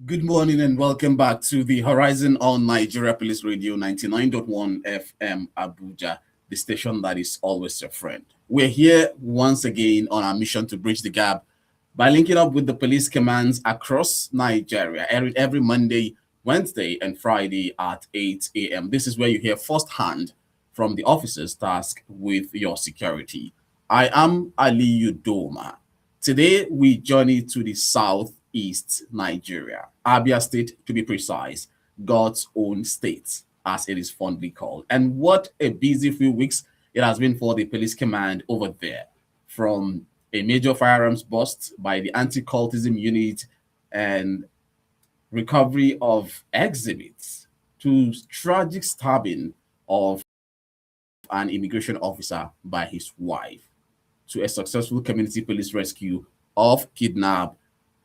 Good morning and welcome back to the Horizon on Nigeria Police Radio 99.1 FM Abuja, the station that is always your friend. We're here once again on our mission to bridge the gap by linking up with the police commands across Nigeria every Monday, Wednesday, and Friday at 8 a.m. This is where you hear firsthand from the officers tasked with your security. I am Ali Udoma. Today, we journey to the southeast Nigeria, Abia State to be precise, God's own state, as it is fondly called. And what a busy few weeks it has been for the police command over there, from a major firearms bust by the anti-cultism unit and recovery of exhibits to tragic stabbing of an immigration officer by his wife, to a successful community police rescue of kidnapped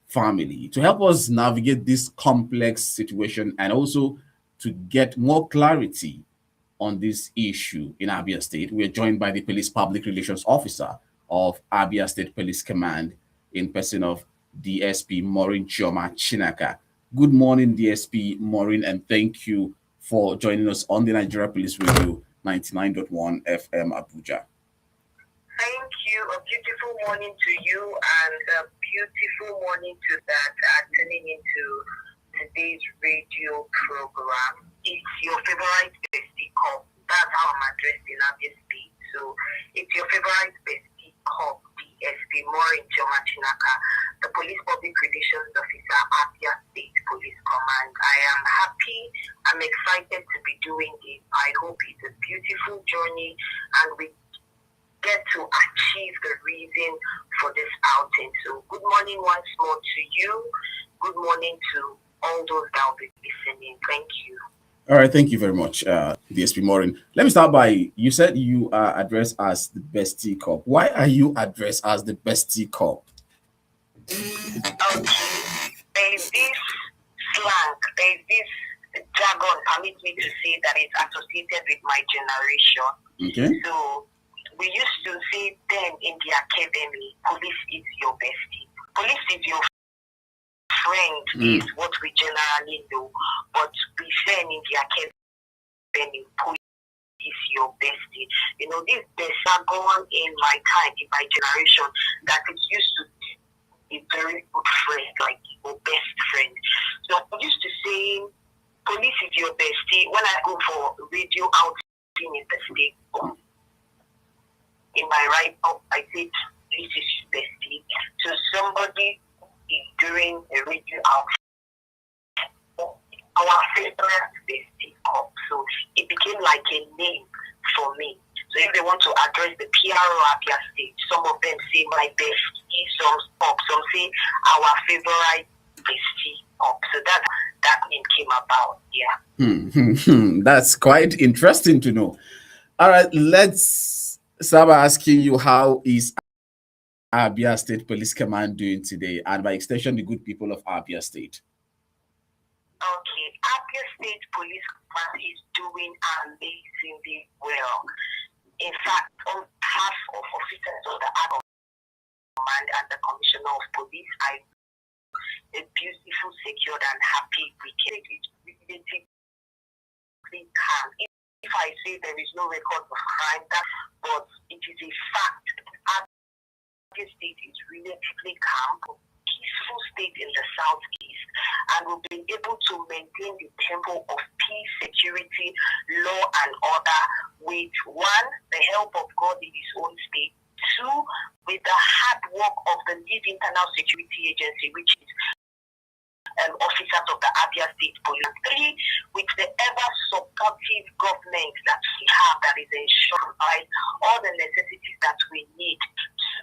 family. To help us navigate this complex situation and also to get more clarity on this issue in Abia State, we are joined by the Police Public Relations Officer of Abia State Police Command in person of DSP Maureen Chioma Chinaka. Good morning, DSP Maureen, and thank you for joining us on the Nigeria Police Radio 99.1 FM Abuja. Thank you. A beautiful morning to you and a beautiful morning to that tuning into today's radio program. It's your favorite bestie cop. That's how I'm addressing Abia State. So it's your favorite bestie cop, DSP Maureen Chioma Chinaka, the Police Public Relations Officer, Abia State Police Command. I am happy. I'm excited to be doing this. I hope it's a beautiful journey and we get to achieve the reason for this outing. So good morning once more to you. Good morning to all those that will be listening. Thank you. All right, thank you very much, DSP Maureen. Let me start by, you said you are addressed as the bestie cop. Why are you addressed as the bestie cop? Okay. There's this slang, there's this jargon, permit me to say, that is associated with my generation. Okay. So we used to say then in the academy, police is your bestie. Police is your friend, is what we generally know. But we say in the academy, police is your bestie. You know, this jargon in my time, in my generation, that it used to be a very good friend, like your best friend. So I used to say, police is your bestie. When I go for radio outing in the state, in my right up, I said, this is bestie. So somebody is doing a radio out. Our favorite bestie cop. So it became like a name for me. So if they want to address the PPRO Abia State, some of them say my bestie, some say our favorite bestie cop. So that name came about. Yeah. That's quite interesting to know. All right, let's start by asking you, how is Abia State Police Command doing today, and by extension, the good people of Abia State? Okay, Abia State Police Command is doing amazingly well. In fact, on behalf of officers of the Abia Command and the Commissioner of Police, I'm a beautiful, secured, and happy weekend. It's relatively calm. If I say there is no record of crime, but it is a fact. Abia State is relatively calm, peaceful state in the southeast, and we've been able to maintain the tempo of peace, security, law, and order with one, the help of God in His own state, two, with the hard work of the lead internal security agency, which is officers of the Abia State Police, three, with the ever supportive government that we have that is ensuring all the necessities that we need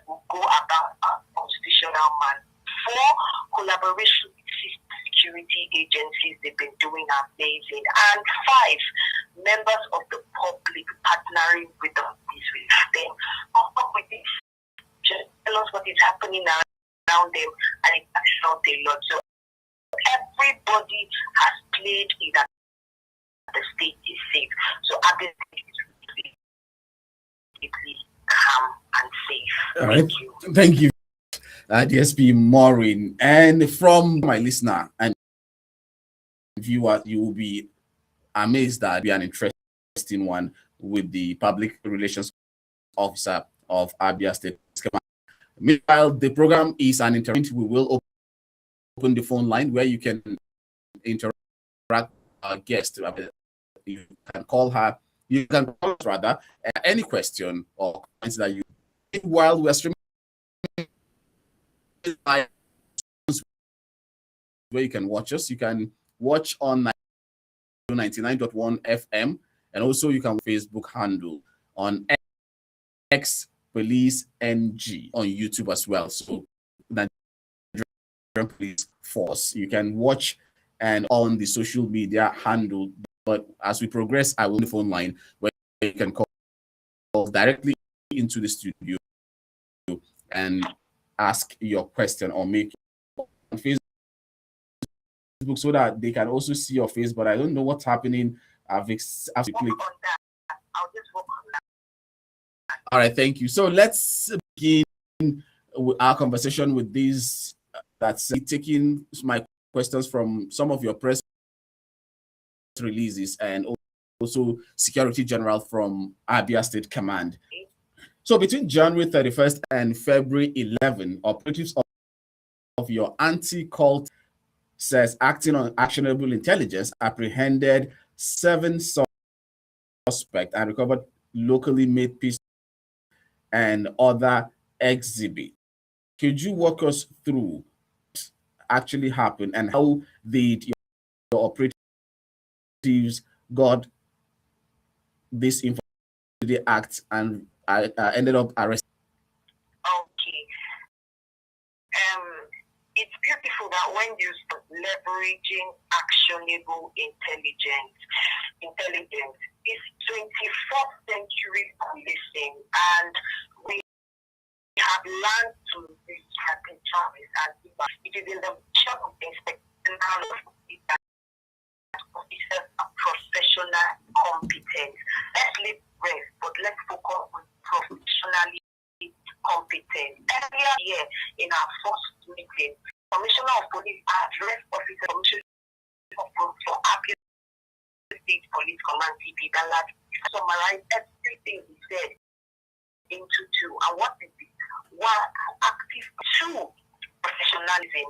to go about our constitutional man. Four, collaboration with security agencies, they've been doing amazing. And five, members of the public partnering with them. With this, just tell us what is happening around them, and it has helped a lot. So everybody has played in that the state is safe. So Abia is really calm and safe. All right. Thank you, DSP Maureen. And from my listener and viewer, you will be amazed that it'll be an interesting one with the public relations officer of Abia State. Meanwhile, the program is an interview. We will open the phone line where you can interact with our guest. You can call her. You can call us rather any question or comments that you. While we're streaming, where you can watch us, you can watch on 99.1 FM, and also you can Facebook handle on X Police NG on YouTube as well. So Nigerian Police Force. You can watch and on the social media handle. But as we progress, I will the phone line where you can call directly into the studio and ask your question or make on Facebook so that they can also see your face. But I don't know what's happening. I've clicked. I'll just work on that. All right, thank you. So let's begin with our conversation with these. That's taking my questions from some of your press releases and also Security General from Abia State Command. So between January 31st and February 11, operatives of your anti-cult says acting on actionable intelligence apprehended 7 suspects and recovered locally made pistols and other exhibits. Could you walk us through what actually happened and how did your operatives got this information act and ended up arrested? Okay. It's beautiful that when you start leveraging actionable intelligence is 21st century policing, and we have learned to strategize, and it is in the mission of inspectional officers are professional competent. Let's leave rest, but let's focus on professionally competent. Earlier here in our first meeting, Commissioner of Police addressed officer for Abia State Police Command CP that summarized everything he said into two. And what is it? One, active; two, professionalism.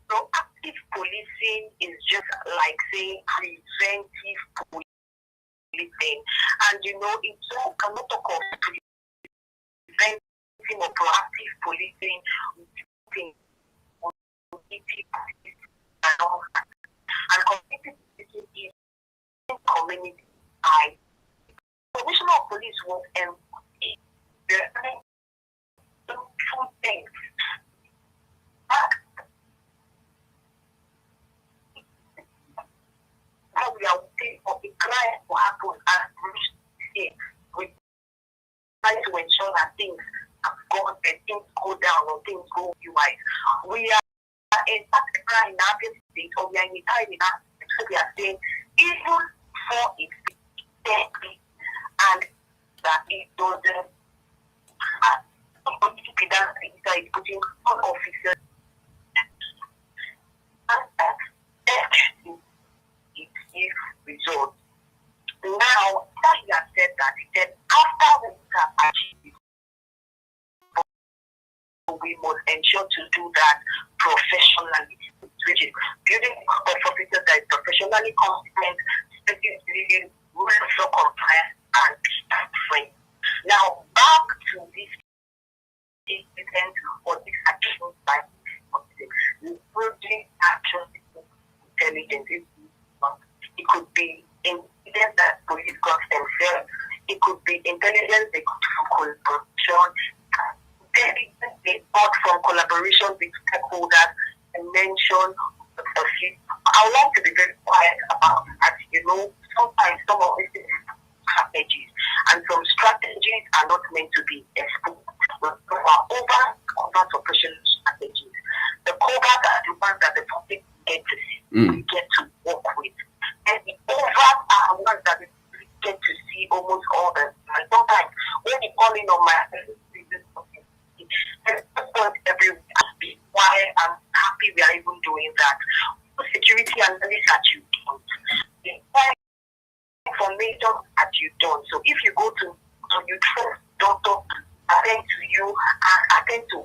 So active policing is just like saying preventive policing. And it's so cannot talk of preventive or proactive policing and all that. And community policing is community side. Commissioner of Police was two things. How we are waiting for a crime to happen and we try to ensure that things have gone and things go down or things go right. We are in fact in Abia State, or we are in a time in Abia State, so we are saying even for it deadly and that it doesn't is putting on officers and that it gives results. Now, that he has said that, he said after we have achieved we must ensure to do that professionally, which is building professionally competent, specifically rule of law compliant, and free. Now, back to this incident or this action by the project action intelligence. It could be intelligence that police got themselves. It could be intelligence they got from collaboration. Intelligence they got from collaboration with stakeholders and mention a few. I would like to be very quiet about that. Sometimes some of these strategies and some strategies are not meant to be exposed. But over operational strategies. The covert are the ones that the public get to see, get to work with. And the overt are the ones that the public get to see almost all the time. Sometimes when you call in on my everywhere, be quiet. I'm happy we are even doing that. Security analysis that you don't. The information that you don't. So if you go to you trust doctor attend to you and attend to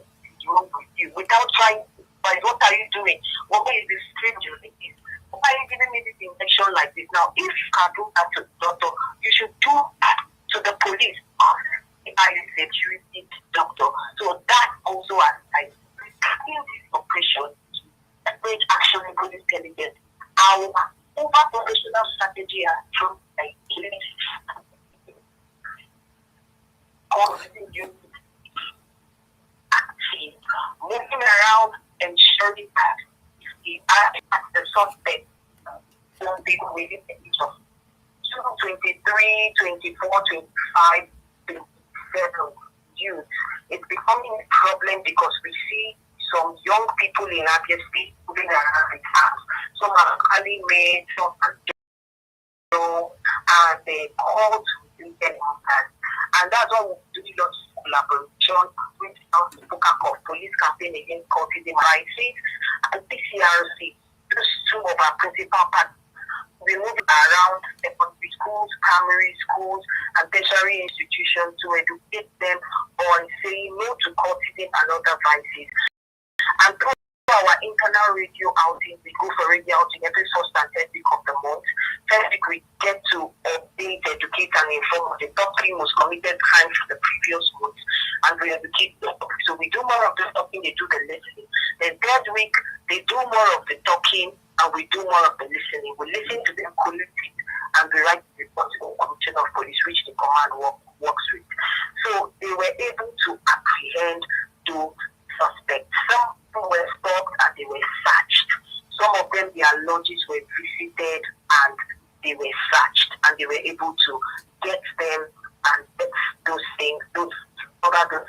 wrong with you without trying but what are you doing? What is the stranger like this? Why are you giving me this injection like this? Now if you can do that to the doctor, you should do that to the police or a security doctor. So that also aside in this operation great action in police intelligence. Our over professional strategy has proved like moving around ensuring that the suspect don't be within the age of 23, 24, 25, 27 youth. It's becoming a problem because we see some young people in Abia State moving around the house. Some are highly made, some are and they called within them. And that's why we do lots of collaboration with the police campaign against cultism, ICs, and PCRC. Those two of our principal partners. We move around secondary schools, primary schools, and tertiary institutions to educate them on saying no to cultism and other vices. And through our internal radio outing, we go for radio outing every first and third week of the month. First week we get to update, educate, and inform on the top 3 most committed crimes for the previous month, and we educate them. So we do more of the talking, they do the listening. The third week, they do more of the talking, and we do more of the listening. We listen to them, collect it, and we write the report to the Commission of Police, which the command works with. So they were able to apprehend those suspects. Some were stopped and they were searched. Some of them, their lodges were visited and they were searched, and they were able to get them and get those things, those other those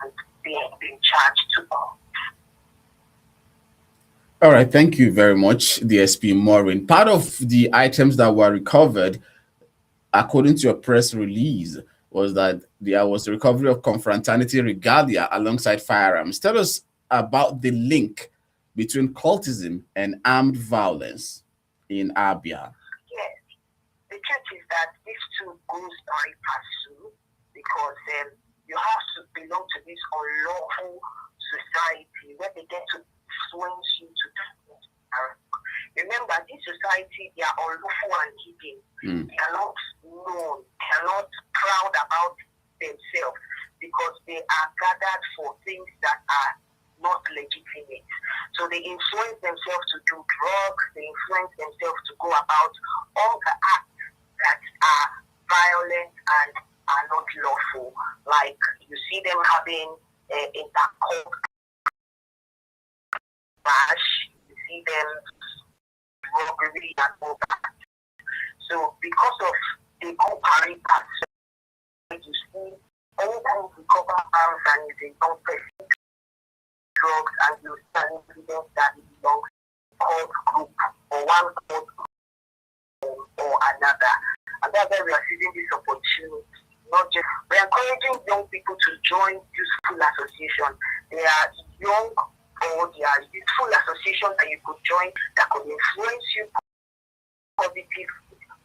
and they have been charged to them. All right, thank you very much, DSP Maureen. Part of the items that were recovered, according to your press release, was that there was a recovery of confraternity regalia alongside firearms. Tell us about the link between cultism and armed violence in Abia. Yes, the truth is that these two goes by pursuit because you have to belong to this unlawful society where they get to influence you to do. Remember, this society, they are unlawful and hidden. They are not known. They are not proud about themselves because they are gathered for things that are not legitimate. So they influence themselves to do drugs. They influence themselves to go about all the acts that are violent and are not lawful. Like you see them having intercourse, you see them robbery and all that. So because of the comparing parts, you see anytime you cover arms and you say don't person drugs and you stand evidence that it belongs to cult group or one cult group or another. And that's why we are seizing this opportunity. Not just we're encouraging young people to join useful associations. They are young or they are youthful associations that you could join that could influence you positively,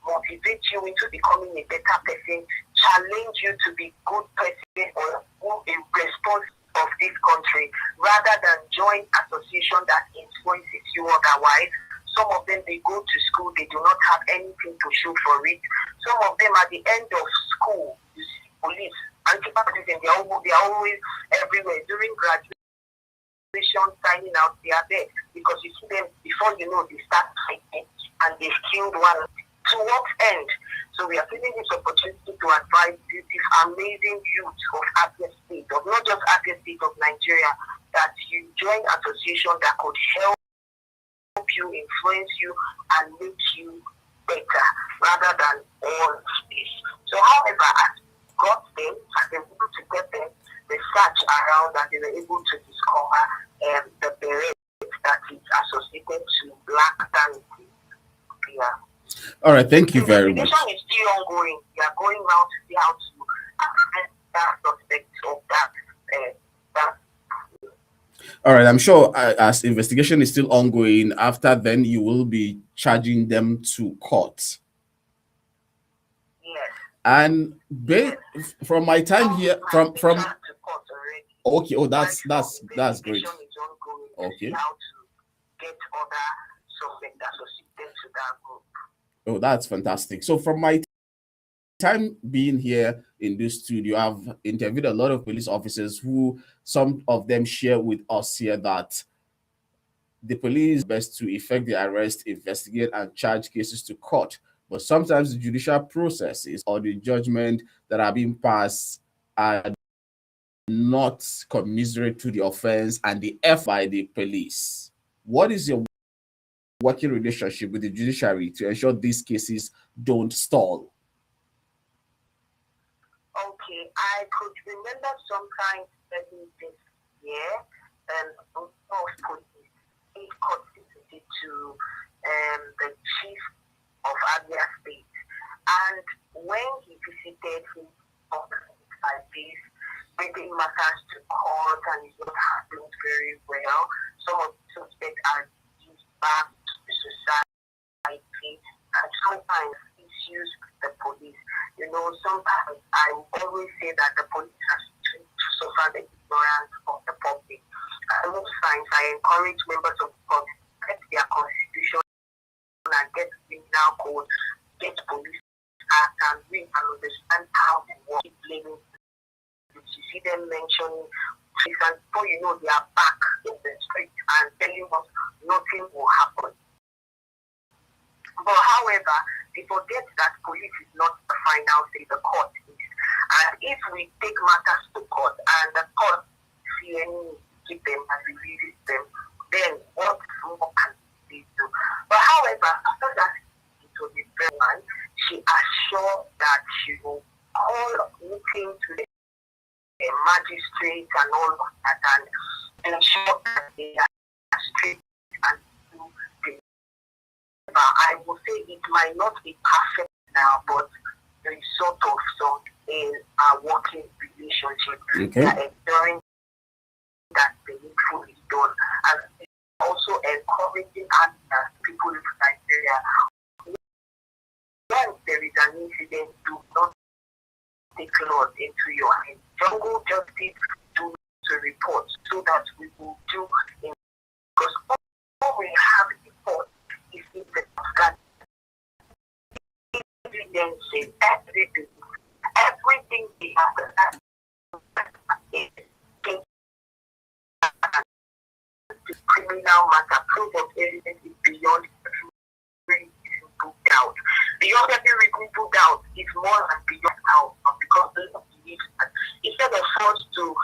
motivate you into becoming a better person, challenge you to be good person or in response of this country, rather than join association that influences you otherwise. Some of them, they go to school, they do not have anything to show for it. Some of them, at the end of school, you see police, anti-partisan, they are always everywhere. During graduation, signing out, they are there. Because you see them, before you know, they start fighting, and they've killed one. To what end? So we are taking this opportunity to advise this amazing youth of Abia State, of not just Abia State, of Nigeria, that you join association that could help you, influence you, and make you better, rather than all this. So however, as got them, as they were able to get them, they search around and they were able to discover the beret that is associated to black sanity. Yeah. All right, thank you very much. Investigation is still ongoing. We are going around to see how to arrest that suspect of that. All right, I'm sure as investigation is still ongoing, after then you will be charging them to court. Yes. And from my time here, from okay, oh that's great. Okay. How to get other suspects associated to that group. Oh, that's fantastic. So from my time being here in this studio, I've interviewed a lot of police officers who, some of them share with us here that the police best to effect the arrest, investigate, and charge cases to court. But sometimes the judicial processes or the judgment that are being passed are not commiserate to the offense and the effort by the police. What is your working relationship with the judiciary to ensure these cases don't stall? Okay, I could remember sometime early this year, of police, it constituted to the chief of Abia State, and when he visited him like this, bringing matters to court, and it's not happening very well. Some of the suspects are used back to the society, and sometimes issues the police. You know, sometimes I always say that the police has to suffer the ignorance of the public. And most times I encourage members of the public to get their constitution and get criminal code, get police act, and read and understand how they work. Blaming, you see them mentioning, and before you know, they are back in the street and telling us nothing will happen. But however, they forget that police is not the final say, the court is. And if we take matters to court and the court see any keep them and release them, then what more can they do? But however, after that, it was a very one, she assured that she will call meeting to the magistrate and all of that and ensure that they are straight and do the. I will say it might not be perfect now, but there is sort of some in a working relationship. Okay. Ensuring that the needful is done, and also encouraging others, people in Nigeria. Once there is an incident, do not take laws into your hands. Jungle justice, do to report so that we will do in, because all we have report is in the God. Evidences, everything we have the criminal matter, proof of evidence is beyond reasonable doubt. Beyond every reasonable doubt is more than beyond doubt, because they don't believe that. Instead of us to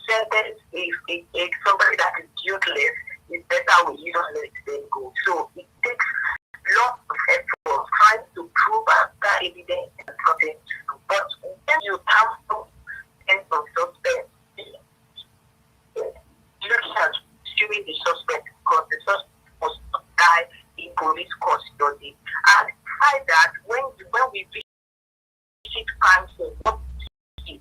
sentence if somebody that is guiltless, it's better we don't let them go. So it takes lots of effort trying to prove after evidence and protect. But when you have some sense of suspect, looking at suing the suspect because the suspect must not die in police custody. And besides that, when we visit crime scene, what we see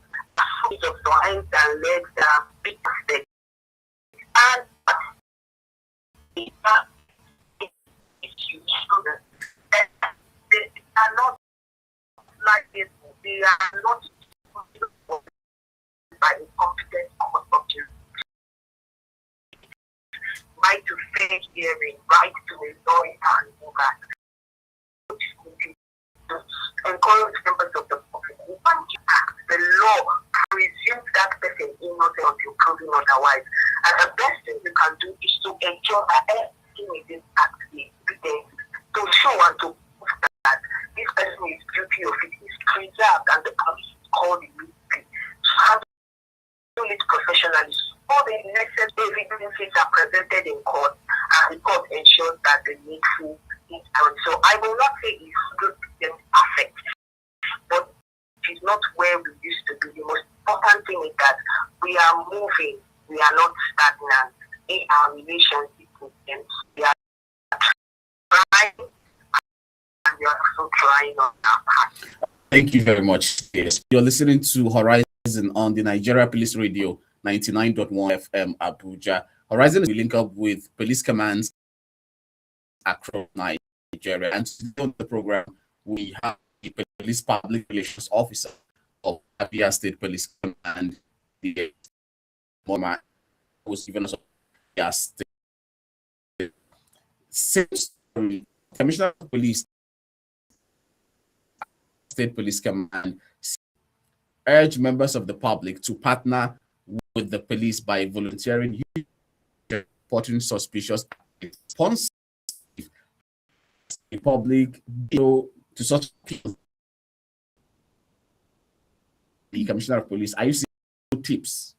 is of the hands and legs and big mistakes. And they are not like this. They are not by a competent court of justice. Right to face fair hearing, right to a lawyer and all that. Encourage members of the public. Once you act, the law presumes that person innocent until proven otherwise. And the best thing you can do is to ensure that everything in this act is evidence to show and to prove that this person is guilty of it is preserved and the police is called immediately. So handle it professionally. All the necessary evidences are presented in court and the court ensures that the needful is done. So I will not say it's 100% perfect, but it is not where we used to be. The most important thing is that we are moving, we are not stagnant in our relationship with them. We are trying and we are also trying on our part. Thank you very much. Yes, you're listening to Horizon on the Nigeria Police Radio 99.1 FM Abuja. Horizon will link up with police commands across Nigeria. And today on the program, we have the police public relations officer of Abia State Police Command, the Moma, was given us Abia State. Same story. Commissioner of Police, State Police Command, urge members of the public to partner with the police by volunteering, reporting suspicious response the public to such people. The Commissioner of Police, are you seeing tips?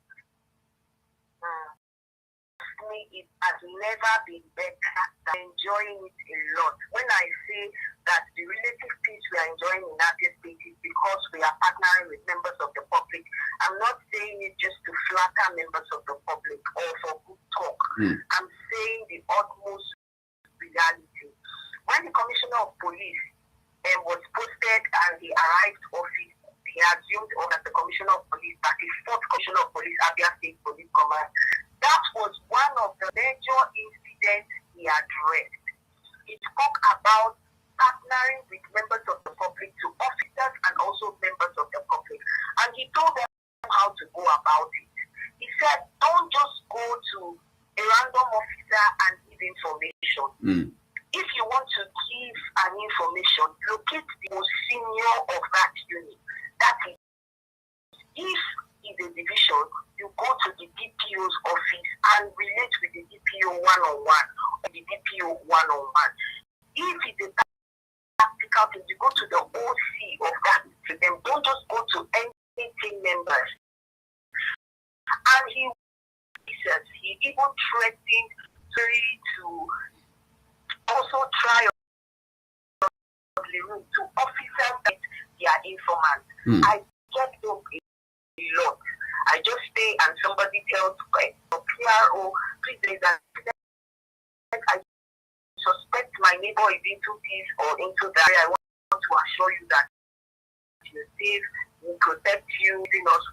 It has never been better. I'm enjoying it a lot. When I say that the relative peace we are enjoying in Abia State is because we are partnering with members of the public, I'm not saying it just to flatter members of the public or for good talk. I'm saying the utmost reality. When the Commissioner of Police was posted and he arrived office, he assumed as the Commissioner of Police, that the fourth Commissioner of Police, Abia State Police Command. That was one of the major incidents he addressed. He spoke about partnering with members of the public, to officers and also members of the public. And he told them how to go about it. He said, don't just go to a random officer and give information. If you want to give an information, locate the most senior of that unit. That is, if it's a division, you go to the DPO's office and relate with the DPO one-on-one or the DPO one-on-one. If it's a tactical thing, you go to the OC of that them. Don't just go to any team members. And he even threatened to also try to officers that they are informants. I get them a lot. I just stay and somebody tells PPRO, please, there's an accident. I suspect my neighbor is into this or into that. I want to assure you that you're safe, we'll protect you,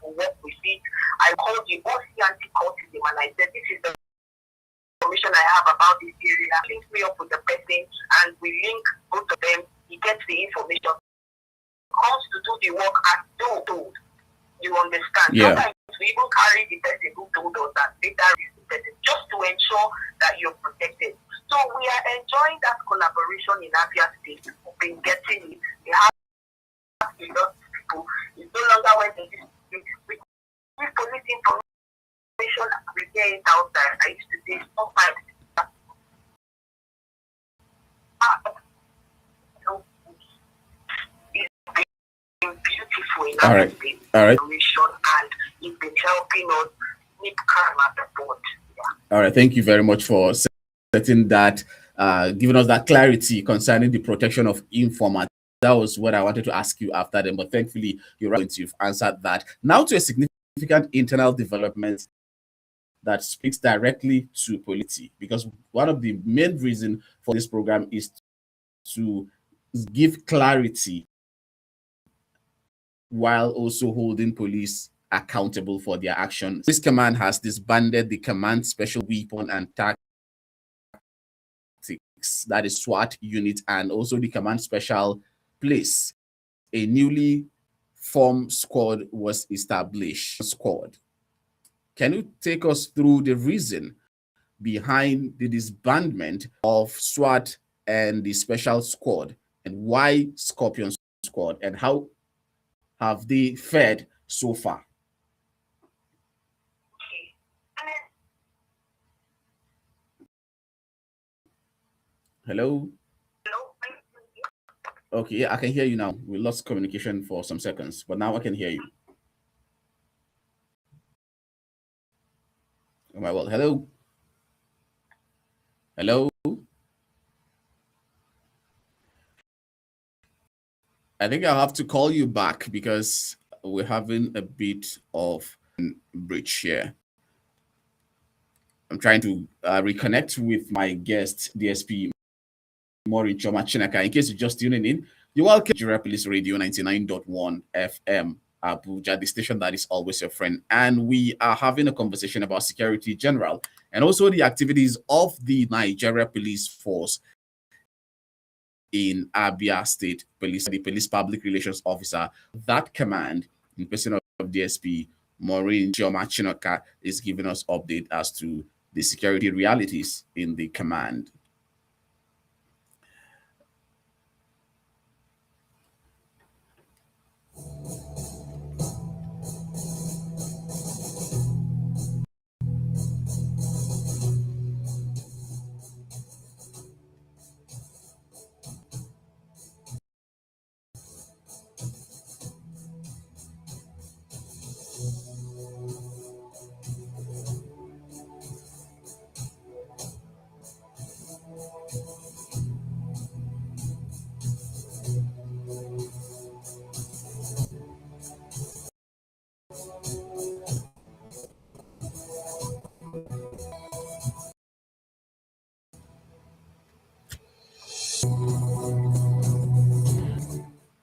we'll work with it. I called the OC anti-cultism and I said, this is the information I have about this area. Link me up with the person and we link both of them. He gets the information, comes to do the work as told. You understand? Yeah. Sometimes we even carry the person who told us that later is the person, just to ensure that you're protected. So we are enjoying that collaboration in Abia State. We've been getting it. We have a lot of people. It's no longer when they we give police information and we get it out there. I used to say sometimes beautiful in All right. and it's been helping us nip crime at the board. Yeah. All right. Thank you very much for setting that, giving us that clarity concerning the protection of informants. That was what I wanted to ask you after them, but thankfully you're right, you've answered that. Now to a significant internal development that speaks directly to polity, because one of the main reasons for this program is to give clarity while also holding police accountable for their actions. This command has disbanded the Command Special Weapon and Tactics, that is SWAT unit, and also the Command Special Place. A newly formed squad was established. Can you take us through the reason behind the disbandment of SWAT and the Special Squad, and why Scorpion Squad, and how have they fared so far? Hello? Okay, yeah, I can hear you now. We lost communication for some seconds, but now I can hear you. All right, well, hello? Hello? I think I'll have to call you back because we're having a bit of a bridge here. I'm trying to reconnect with my guest, DSP Maureen Chinaka. In case you're just tuning in, you're welcome to Nigeria Police Radio 99.1 FM Abuja, the station that is always your friend. And we are having a conversation about security general and also the activities of the Nigeria Police Force in Abia State Police, the Police Public Relations Officer. That command, in person of DSP Maureen Chinoka, is giving us update as to the security realities in the command.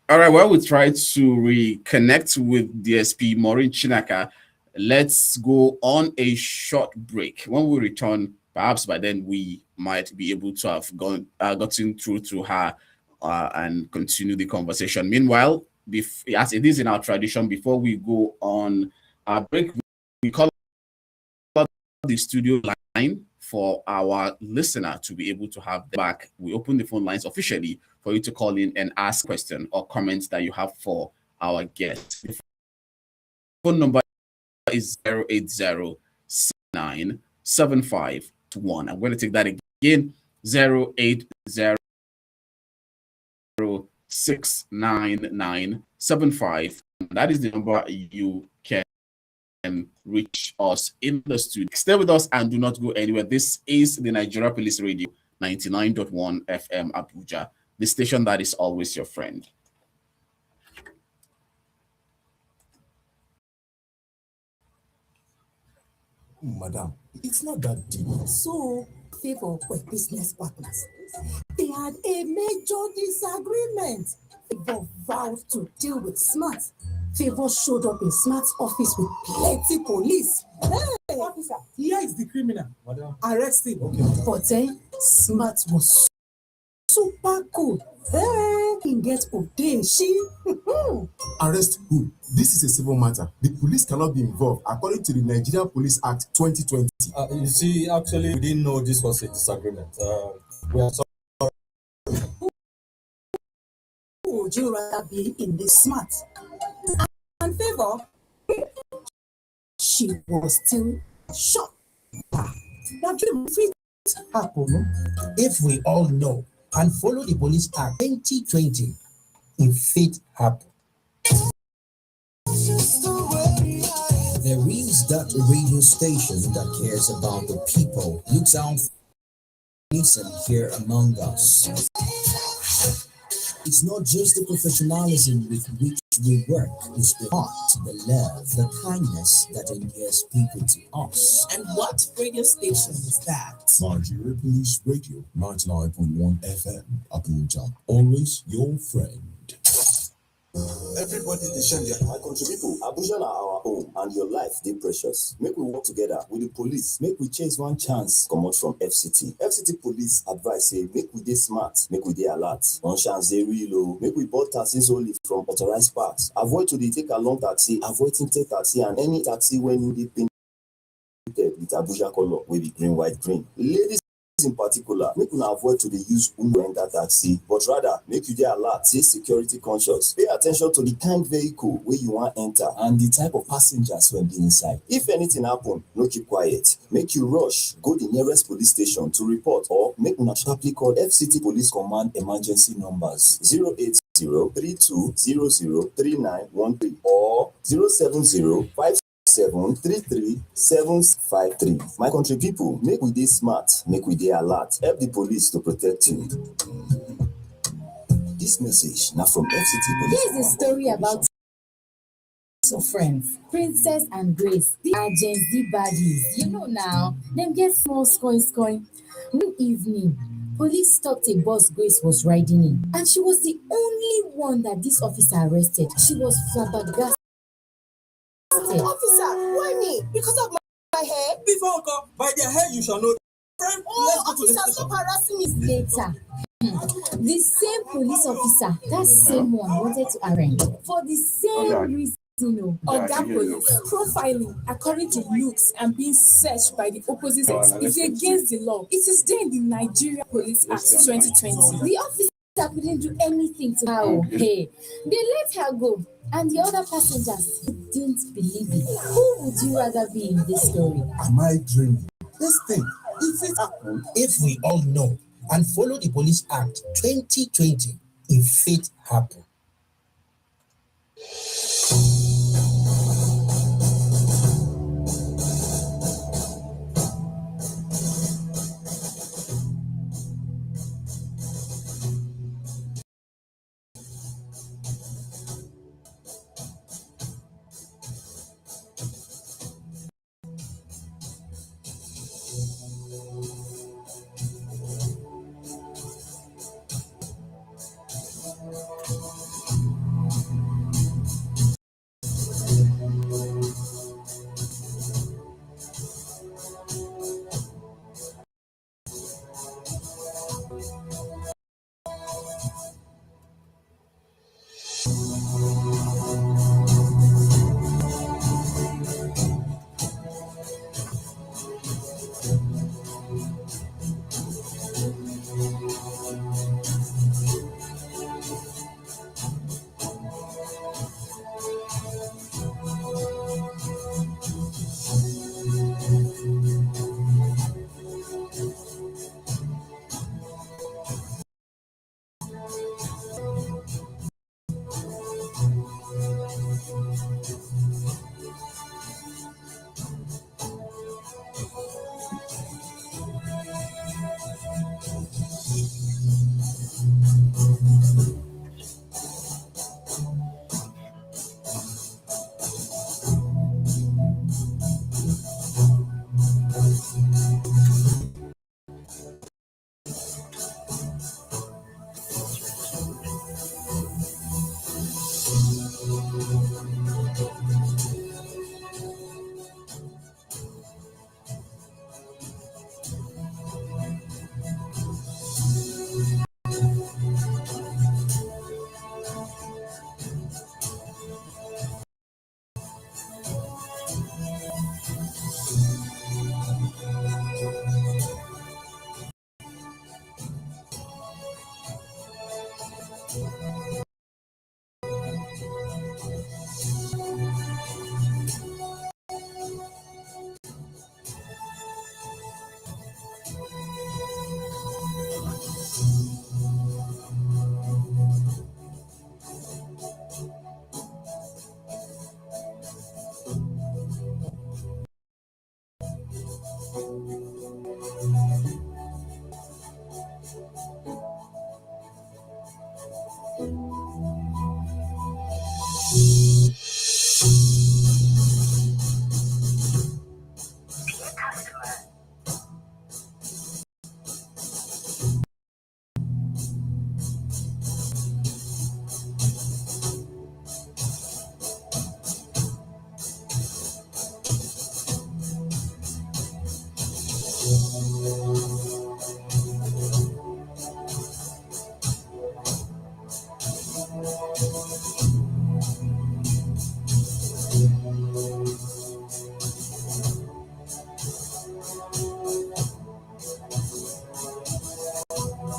All right, well, we try to reconnect with DSP Maureen Chinaka. Let's go on a short break. When we return, perhaps by then we might be able to have gotten through to her and continue the conversation. Meanwhile, as it is in our tradition, before we go on our break, we call the studio line for our listener to be able to have them back. We open the phone lines officially for you to call in and ask questions or comments that you have for our guest. The phone number is 080-975-1. I'm going to take that again, 080-699-75. That is the number you can reach us in the studio. Stay with us and do not go anywhere. This is the Nigeria Police Radio 99.1 FM Abuja, the station that is always your friend. Madam, it's not that deep. So, Favor were business partners. They had a major disagreement. Favor vowed to deal with Smart. Favor showed up in Smart's office with plenty police. Hey, officer, here is the criminal. Madam, arrest him. Okay. But then, Smart was super cool. Hey, he get Odeshi. Arrest who? This is a civil matter. The police cannot be involved according to the Nigeria Police Act 2020. You see, actually, we didn't know this was a disagreement. We are sorry. Who would you rather be in this Smart? And Favor, she was still shocked. That dream fit happen if we all know and follow the Police Act 2020. If it happen. There is that radio station that cares about the people, looks out for listen here among us. It's not just the professionalism with which we work, it's the heart, the love, the kindness that endears people to us. And what radio station is that? Nigeria Police Radio 99.1 FM Abuja. Always your friend. Everybody dey share their my country people. Abuja na our home and your life dey precious. Make we work together with the police. Make we chase one chance comot from FCT. FCT police advise say make we dey smart, make we dey alert. One chance dey real o. Make we board taxis only from authorized parks. Avoid to dey take along taxi, avoid tinted taxi and any taxi wey no dey pay painted with Abuja color wey be green, white, green. Ladies in particular, make una avoid to dey use Uber enter taxi, but rather make you dey alert, dey security conscious. Pay at ten tion to the kind vehicle wey you wan enter and the type of passengers wey dey inside. If anything happen, no keep quiet. Make you rush go the nearest police station to report, or make una sharply call FCT Police Command emergency numbers 08032003913 or 07057337753. My country people, make we dey smart, make we dey alert. Help the police to protect you. This message now from FCT Police. Here's a story about two friends, Princess and Grace. They are Gen Z baddies. You know now, them get small scoin. One evening, police stopped a bus Grace was riding in, and she was the only one that this officer arrested. She was flabbergasted. Officer, why me? Because of my hair? Before uncle, by their hair you shall know. Friend, let's go to the Officer, station. stop harassing me. Later, the same police officer, that same one, wanted to arrange for the same reason. Oga Police profiling according to looks and being searched by the opposite sex is against the law. It is there in the Nigeria Police Act 2020. The officer couldn't do anything to her. Hey, they let her go, and the other passengers didn't believe it. Who would you rather be in this story? Am I dreaming? This thing, if it happen, If we all know and follow the Police Act 2020, if it happen.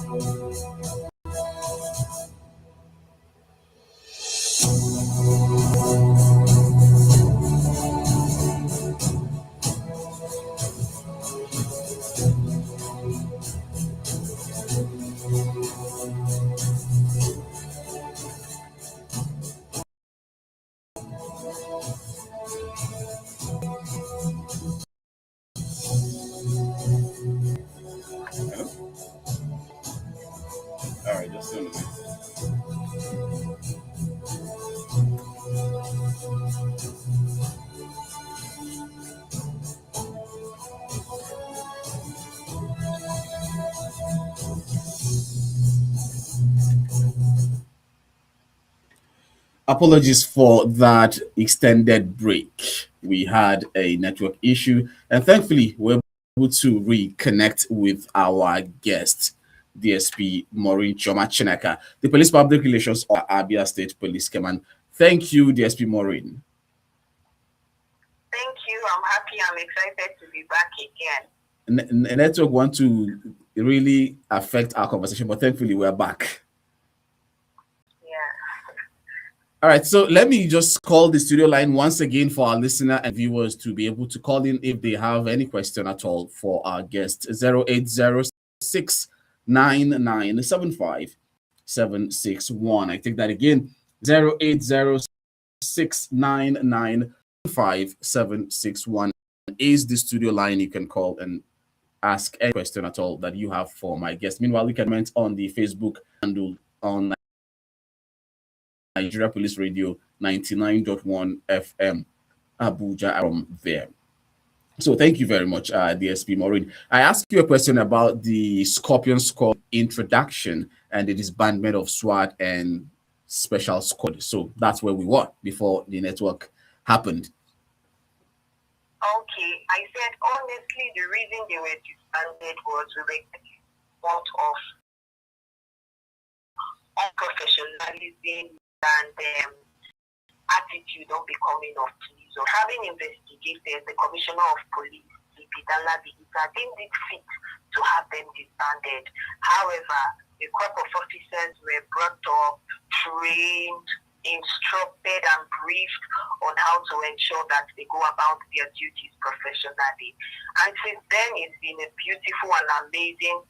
All right, just a minute. Apologies for that extended break. We had a network issue, and thankfully, we're able to reconnect with our guest, DSP Maureen Choma Chineka, the Police Public Relations of Abia State Police Command. Thank you, DSP Maureen. Thank you. I'm happy. I'm excited to be back again. Network want to really affect our conversation, but thankfully, we're back. All right, so let me just call the studio line once again for our listener and viewers to be able to call in if they have any question at all for our guest. 08069975761. I take that again. 08069975761 is the studio line. You can call and ask any question at all that you have for my guest. Meanwhile, you can comment on the Facebook handle on Nigeria Police Radio 99.1 FM Abuja from there. So thank you very much, DSP Maureen. I asked you a question about the Scorpion Squad introduction and the disbandment of SWAT and Special Squad. So that's where we were before the network happened. Okay, I said honestly, the reason they were disbanded was we were out of unprofessionalism and attitude of becoming of police. So having investigated the commissioner of police, deemed it fit to have them disbanded. However, a crop of officers were brought up, trained, instructed and briefed on how to ensure that they go about their duties professionally. And since then, it's been a beautiful and amazing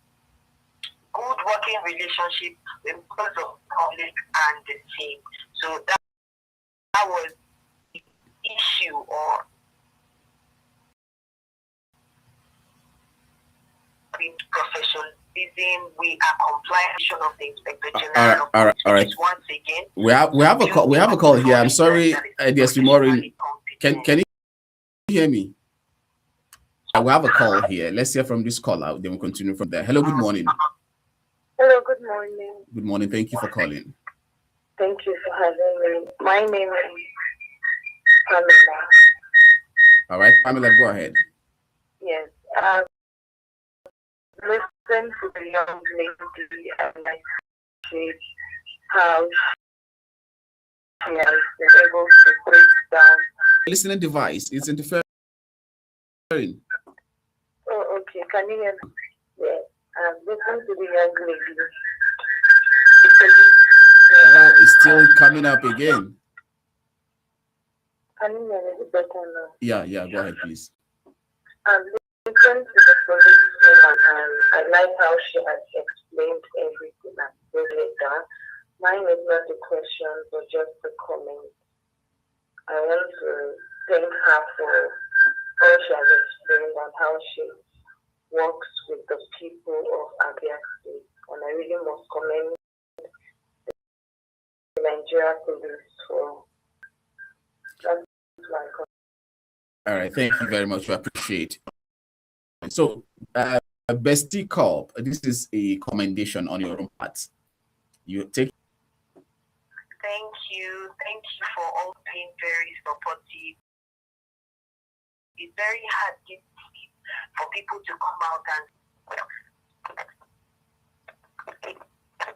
good working relationship with members of the public and the team. So that was the issue or professionalism. We are compliant of the Inspector General. All right. Once again, we have a call here. I'm sorry, DSP Maureen. Can you hear me? We have a call here. Let's hear from this caller. Then we'll continue from there. Hello, good morning. Hello, good morning. Good morning. Thank you for calling. Thank you for having me. My name is Pamela. All right, Pamela, go ahead. Yes. Listen to the young lady and I see how she has been able to break down. Listening device, it's interfering. Oh, okay. Can you hear me? Yes. Listen to the young lady. Oh, it's still coming up again. Can you hear me better now? Yeah, go ahead, please. Listen to the policewoman and I like how she has explained everything and broke it down. Mine is not a question, but just a comment. I want to thank her for all she has explained and how she works with the people of Abia State. And I really must commend the Nigeria police for that's my comment. All right, thank you very much. We appreciate it. So, Bestie Corp, this is a commendation on your own part. You take. Thank you. Thank you for all being very supportive. It's very hard for people to come out and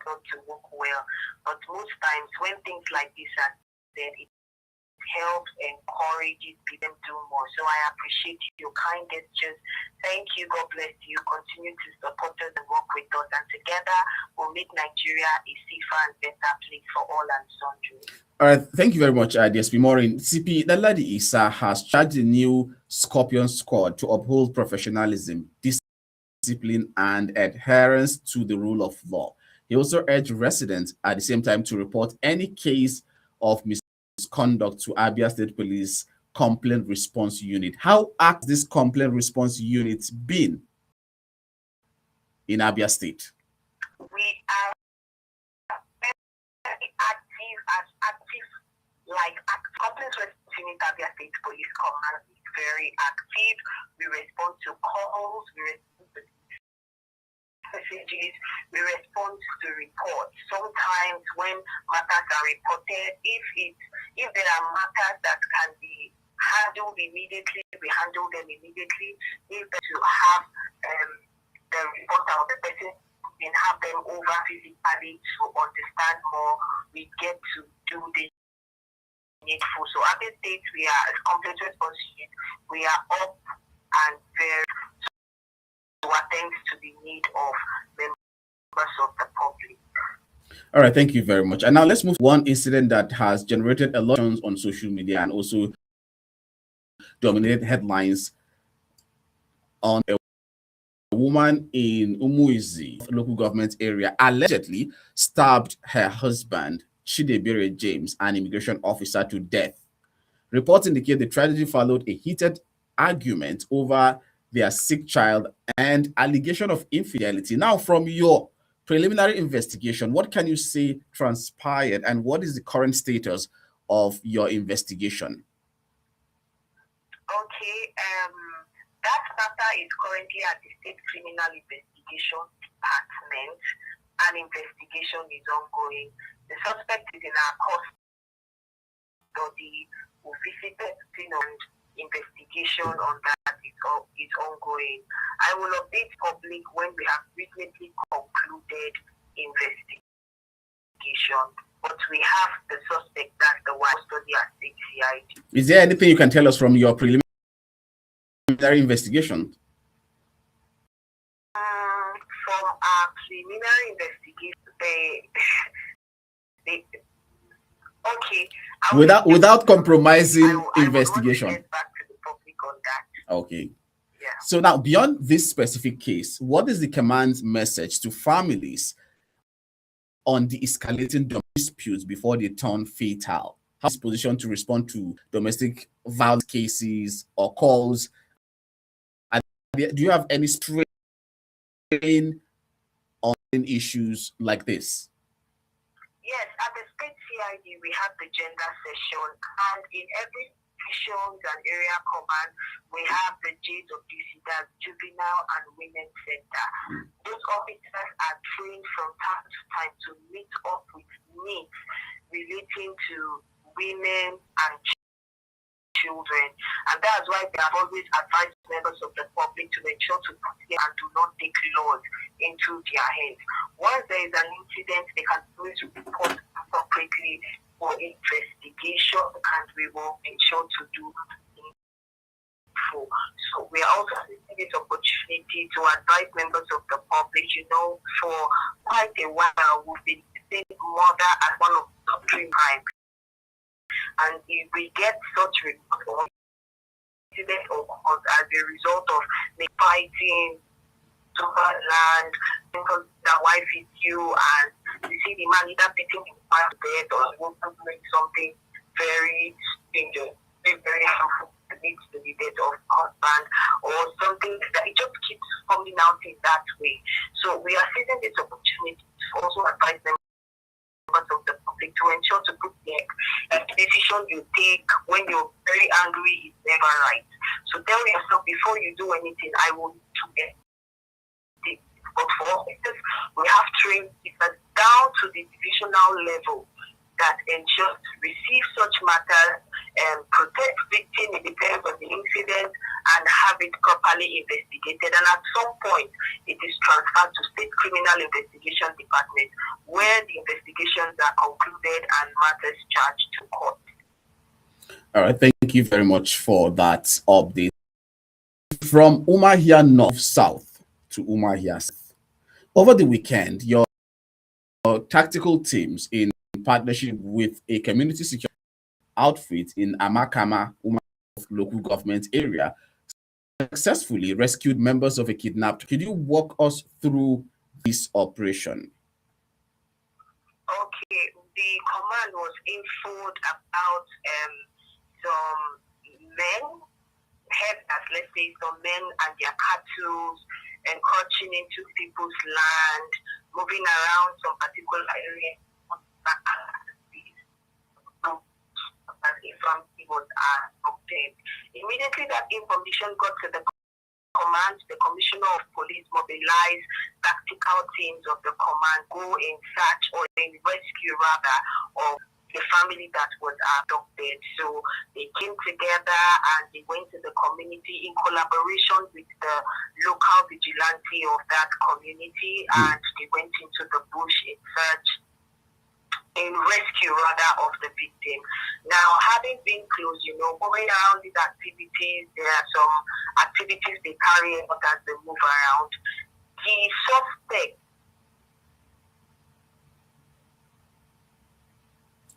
not to work well. But most times when things like this are then it helps, encourages people do more. So I appreciate your kind gestures. Thank you. God bless you. Continue to support us and work with us. And together we'll make Nigeria a safer and better place for all and sundry. All right, thank you very much, DSP Maureen. CP Danladi Issa has charged the new Scorpion Squad to uphold professionalism, discipline, and adherence to the rule of law. He also urged residents at the same time to report any case of misconduct to Abia State Police Complaint Response Unit. How acts this Complaint Response Unit been in Abia State? We are very active, like Complaint Response Unit Abia State Police Command is very active. We respond to calls, we respond to messages, we respond to reports. Sometimes when matters are reported, if there are matters that can be handled immediately, we handle them immediately. If to have the reporter or the person and have them over physically to understand more, we get to do the needful. So at this stage, we are as Complaint Response Unit, we are up and very to attend to the need of members of the public. All right, thank you very much. And now let's move to one incident that has generated a lot on social media and also dominated headlines on a woman in Umuizi local government area allegedly stabbed her husband, Chidebere James, an immigration officer, to death. Reports indicate the tragedy followed a heated argument over their sick child and allegation of infidelity. Now, from your preliminary investigation, what can you say transpired and what is the current status of your investigation? Okay, that matter is currently at the State Criminal Investigation Department. An investigation is ongoing. The suspect is in our custody. We visited and investigation on that is ongoing. I will update public when we have recently concluded investigation. But we have the suspect, that's the one study at CID. Is there anything you can tell us from your preliminary investigation? From our preliminary investigation, okay. Without compromising investigation. Get back to the public on that. Okay. Yeah. So now, beyond this specific case, what is the command's message to families on the escalating disputes before they turn fatal? How is positioned to respond to domestic violence cases or calls? Do you have any strain on issues like this? Yes, at the State CID, we have the gender session, and in every sessions and area command, we have the J's of DC, that's Juvenile and Women's Center. Those officers are trained from time to time to meet up with needs relating to women and children, and that's why they have always advised members of the public to ensure to protect and do not take laws into their hands. Once there is an incident, they can always report appropriately for investigation, and we will ensure to do so we are also taking this opportunity to advise members of the public. You know, for quite a while we've been seeing murder as one of the top 3 crimes. And if we get such reports of incident occurs as a result of fighting over land, because the wife is you, and you see the man either beating his wife to death or doing something very dangerous, very harmful, that leads to the death of husband or something that it just keeps coming out in that way. So we are seizing this opportunity to also advise them of the public to ensure to put the decision you take when you're very angry is never right. So tell yourself before you do anything, I will do it. But for officers, we have trained people down to the divisional level that ensures to receive such matters and protect victims in the terms of the incident and have it properly investigated. And at some point, it is transferred to State Criminal Investigation Department, where the investigations are concluded and matters charged to court. All right, thank you very much for that update. From Umahia North South to Umahia South. Over the weekend, your tactical teams in partnership with a community security outfit in Amakama, Umahia local government area successfully rescued members of a kidnapped. Could you walk us through this operation? Okay, the command was informed about some men, headers, let's say some men and their cattle encroaching into people's land, moving around some particular area. As a family was obtained. Immediately that information got to the command, the commissioner of police mobilized tactical teams of the command, go in search or in rescue rather of the family that was abducted. So they came together and they went to the community in collaboration with the local vigilante of that community, and they went into the bush in search, in rescue rather, of the victim. Now, having been close, going around these activities, there are some activities they carry out as they move around. The suspect.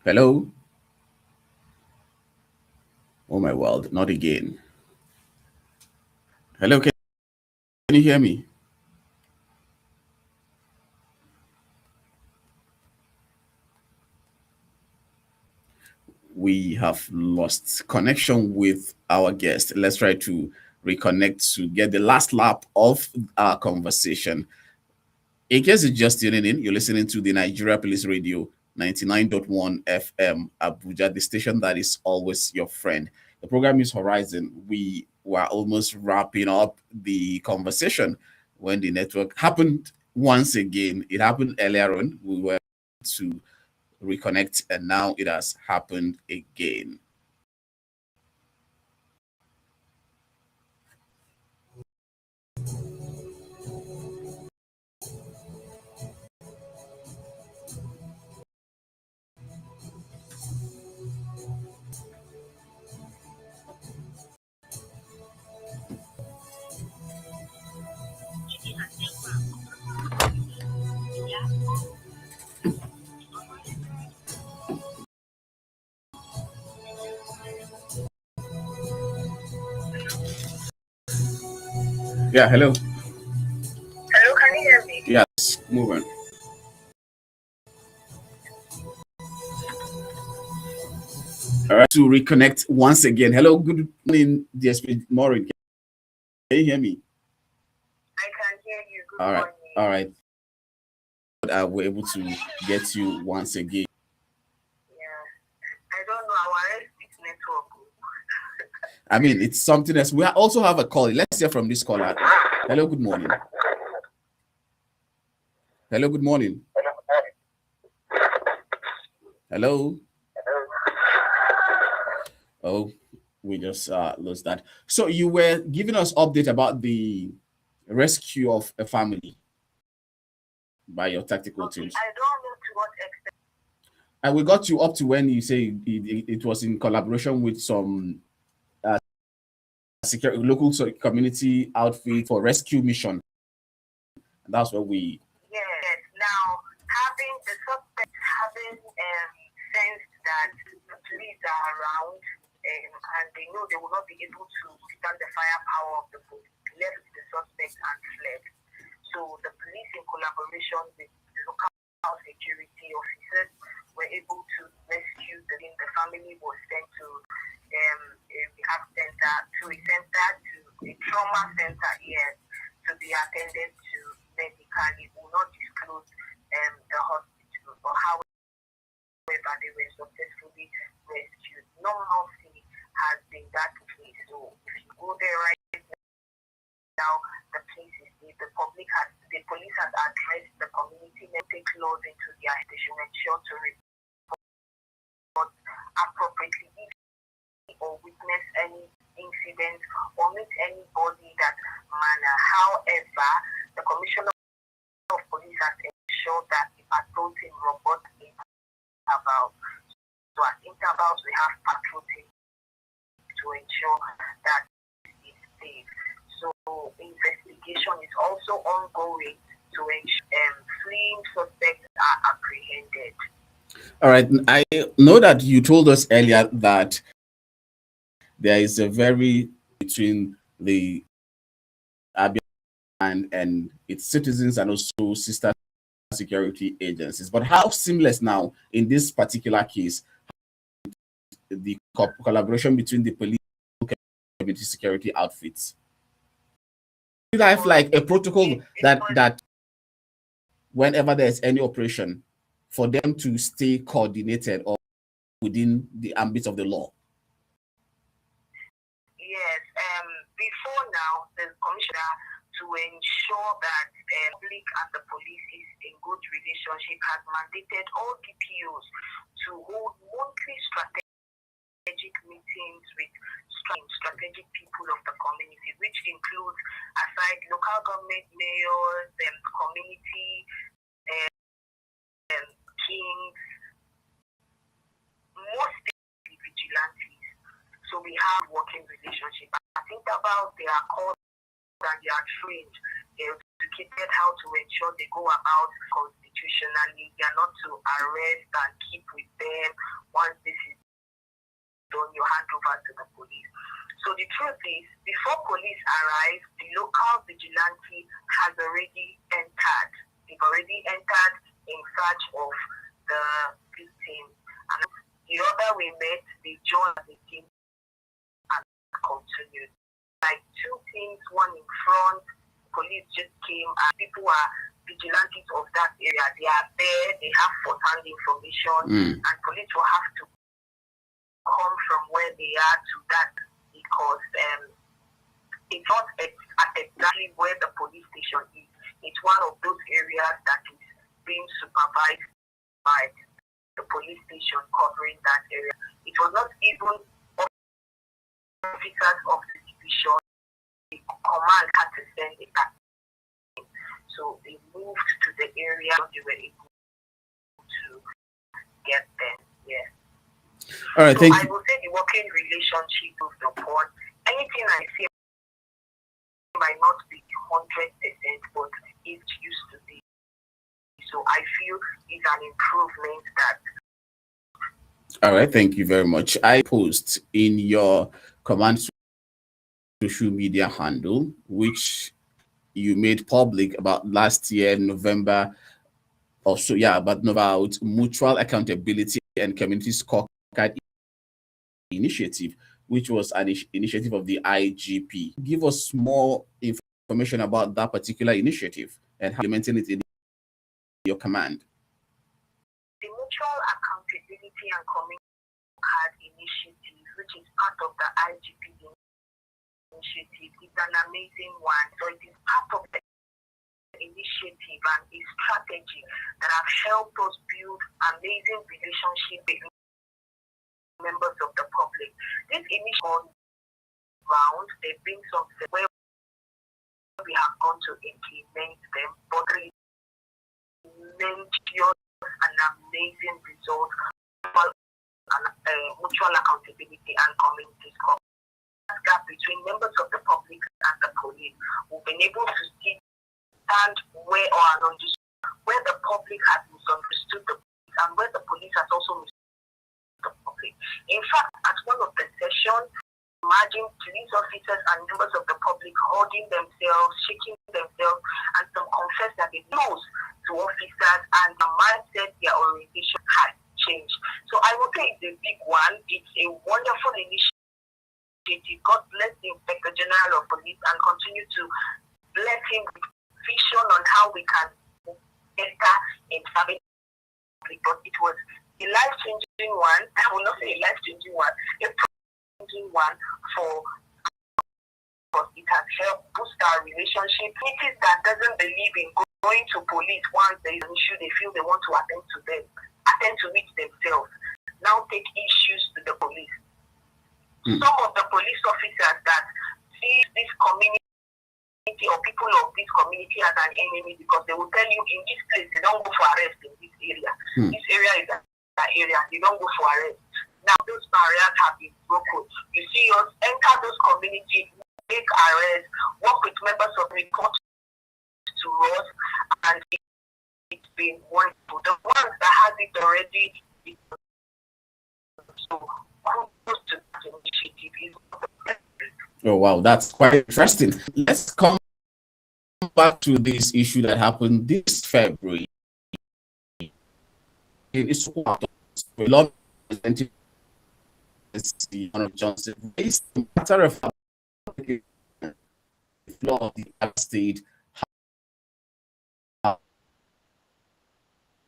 Hello? Oh my world, not again. Hello, can you hear me? We have lost connection with our guest. Let's try to reconnect to get the last lap of our conversation. In case you're just tuning in, you're listening to the Nigeria Police Radio 99.1 FM Abuja, the station that is always your friend. The program is Horizon. We were almost wrapping up the conversation when the network happened once again. It happened earlier on. We were to reconnect, and now it has happened again. Yeah, hello. Hello, can you hear me? Yes, move on. All right, to reconnect once again. Hello, good morning, DSP Maureen. Can you hear me? I can hear you. Good All right, morning. all right. We're able to get you once again. Yeah, I don't know our network. I mean, it's something else. We also have a call. Let's hear from this caller. Hello, good morning. Hello, good morning. Hello. Oh, we just lost that. So you were giving us update about the rescue of a family by your tactical teams. I don't know to what extent. And we got you up to when you say it was in collaboration with some local community outfit for rescue mission. And that's where we. Yes. Now, having the suspect having sensed that the police are around, and they know they will not be able to withstand the firepower of the police, left the suspect and fled. So the police, in collaboration with local security officers, were able to rescue the family. Was sent to a rehab center, to a trauma center here, to be attended to medically. Will not disclose the hospital or how they were successfully rescued. Normalcy has been that case. So if you go there right now, the police has addressed the community and take laws into their hands. They should ensure to report appropriately or witness any incident or meet anybody that manner. However, the commissioner of police has ensured that the patrol team robot about. So at intervals we have patrol team to ensure that it's safe. So investigation is also ongoing to ensure fleeing suspects are apprehended. All right. I know that you told us earlier that there is a very between the Abia and its citizens and also sister security agencies. But how seamless now in this particular case the collaboration between the police and community security outfits? Do you have like a protocol that whenever there's any operation for them to stay coordinated or within the ambit of the law? Yes, before now, the commissioner, to ensure that the public and the police is in good relationship, has mandated all DPOs to hold monthly strategic meetings with strategic people of the community, which includes, aside local government mayors, community kings, most vigilantes. So we have working relationship. I think about they are called and they are trained. They're educated how to ensure they go about constitutionally. They are not to arrest and keep with them. Once this is done, you hand over to the police. So the truth is, before police arrive, the local vigilante has already entered. They've already entered in search of the victim. And the other we met, they joined the team and continued. Like two teams, one in front, police just came and people are vigilantes of that area. They are there, they have first-hand information, and police will have to come from where they are to that because it's not at exactly where the police station is. It's one of those areas that is being supervised by the police station covering that area. It was not even officers of the division. The command had to send it back. So they moved to the area they were able to get them. Yeah. All right, so thank I you. will say the working relationship with the board, anything I see might not be 100%, but it used to be. So I feel it's an improvement that. All right, thank you very much. I post in your command social media handle, which you made public about last year, November, also, yeah, but about mutual accountability and community scorecard initiative, which was an initiative of the IGP. Give us more information about that particular initiative and how you maintain it in your command. The mutual accountability and community scorecard initiative, which is part of the IGP initiative, is an amazing one. So it is part of the initiative and a strategy that have helped us build amazing relationship with members of the public. This initiative round, they've been something where we have gone to implement them, but tremendous and amazing results, mutual accountability and community scorecard. Gap between members of the public and the police. We've been able to see and where the public has misunderstood the police and where the police has also misunderstood the public. In fact, at one of the sessions, imagine police officers and members of the public holding themselves, shaking themselves, and some confess that they close to officers and the mindset, their orientation has changed. So I would say it's a big one. It's a wonderful initiative. God bless the Inspector General of Police and continue to bless him with vision on how we can enter in serving public. But it was a life-changing one. I will not say a life-changing one, a changing one for us. It has helped boost our relationship. Cities that doesn't believe in going to police once there is an issue they feel they want to attend to it themselves. Now take issues to the police. Some of the police officers that see this community or people of this community as an enemy because they will tell you in this place they don't go for arrest in this area. This area is that area, they don't go for arrest. Now those barriers have been broken. You see us enter those communities, make arrests, work with members of report to us, and it's been wonderful. The ones that has it already, so kudos to that initiative. Oh wow, that's quite interesting. Let's come back to this issue that happened this February. It's what a lot of the Honorable Johnson raised the matter of the floor of the state